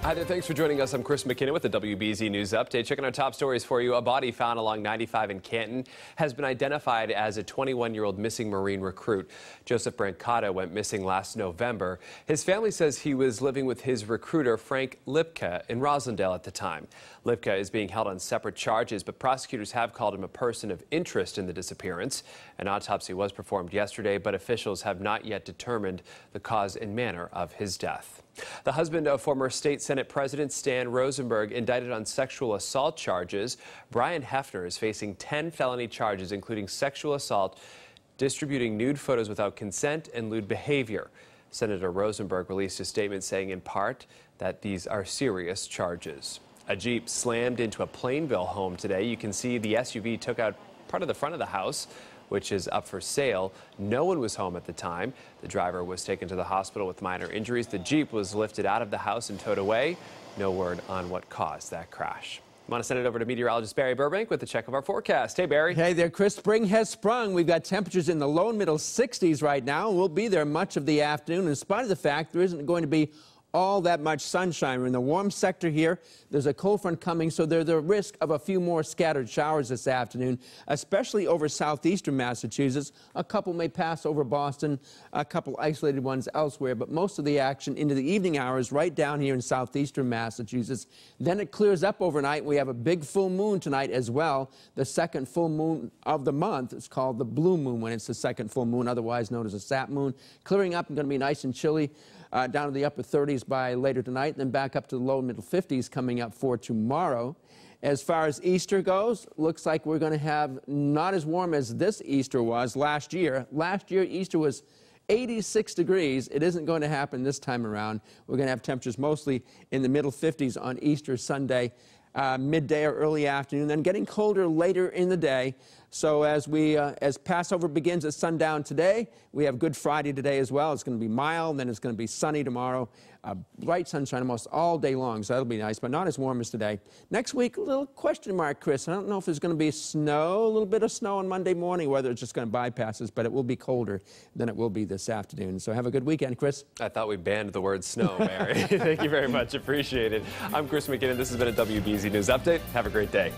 Hi there, thanks for joining us. I'm Chris McKinnon with the WBZ News Update. Checking our top stories for you. A body found along 95 in Canton has been identified as a 21-year-old missing Marine recruit. Joseph Brancato went missing last November. His family says he was living with his recruiter, Frank Lipka, in Roslindale at the time. Lipka is being held on separate charges, but prosecutors have called him a person of interest in the disappearance. An autopsy was performed yesterday, but officials have not yet determined the cause and manner of his death. The husband of former state Senate President Stan Rosenberg, indicted on sexual assault charges. Brian Hefner is facing 10 felony charges, including sexual assault, distributing nude photos without consent, and lewd behavior. Senator Rosenberg released a statement saying in part that these are serious charges. A Jeep slammed into a Plainville home today. You can see the SUV took out part of the front of the house, which is up for sale. No one was home at the time. The driver was taken to the hospital with minor injuries. The Jeep was lifted out of the house and towed away. No word on what caused that crash. I want to send it over to meteorologist Barry Burbank with a check of our forecast. Hey, Barry. Hey there, Chris. Spring has sprung. We've got temperatures in the low and middle 60s right now. We'll be there much of the afternoon, in spite of the fact there isn't going to be all that much sunshine. We're in the warm sector here. There's a cold front coming, so there's the risk of a few more scattered showers this afternoon, especially over southeastern Massachusetts. A couple may pass over Boston, a couple isolated ones elsewhere, but most of the action into the evening hours right down here in southeastern Massachusetts. Then it clears up overnight. We have a big full moon tonight as well. The second full moon of the month. It's called the blue moon when it's the second full moon, otherwise known as a sap moon. Clearing up and going to be nice and chilly. Down to the upper 30s by later tonight, and then back up to the low and middle 50s coming up for tomorrow. As far as Easter goes, looks like we're going to have not as warm as this Easter was last year. Last year, Easter was 86 degrees. It isn't going to happen this time around. We're going to have temperatures mostly in the middle 50s on Easter Sunday, midday or early afternoon, then getting colder later in the day. So as Passover begins at sundown today, we have Good Friday today as well. It's going to be mild, then it's going to be sunny tomorrow. Bright sunshine almost all day long, so that'll be nice, but not as warm as today. Next week, a little question mark, Chris. I don't know if there's going to be snow, a little bit of snow on Monday morning, whether it's just going to bypass us, but it will be colder than it will be this afternoon. So have a good weekend, Chris. I thought we banned the word snow, Barry. Thank you very much. Appreciate it. I'm Chris McKinnon. This has been a WBZ News Update. Have a great day.